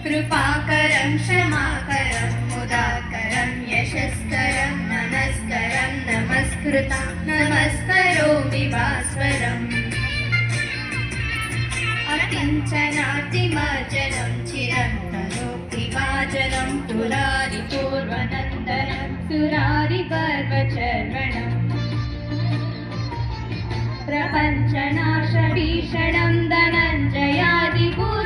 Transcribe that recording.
कृपाकरं क्षमाकरं मुदाकरं यशस्करं नमस्करं नमस्कृतं नमस्करोमि भास्वरम् अकिञ्चनातिमार्जनं चिरन्तनोऽतिभाजनं पुरारिपूर्वनन्दनं सुरारिपर्वचर्वणम् प्रपञ्चनाशभीषणं धनञ्जयादिपूर्वनन्दनं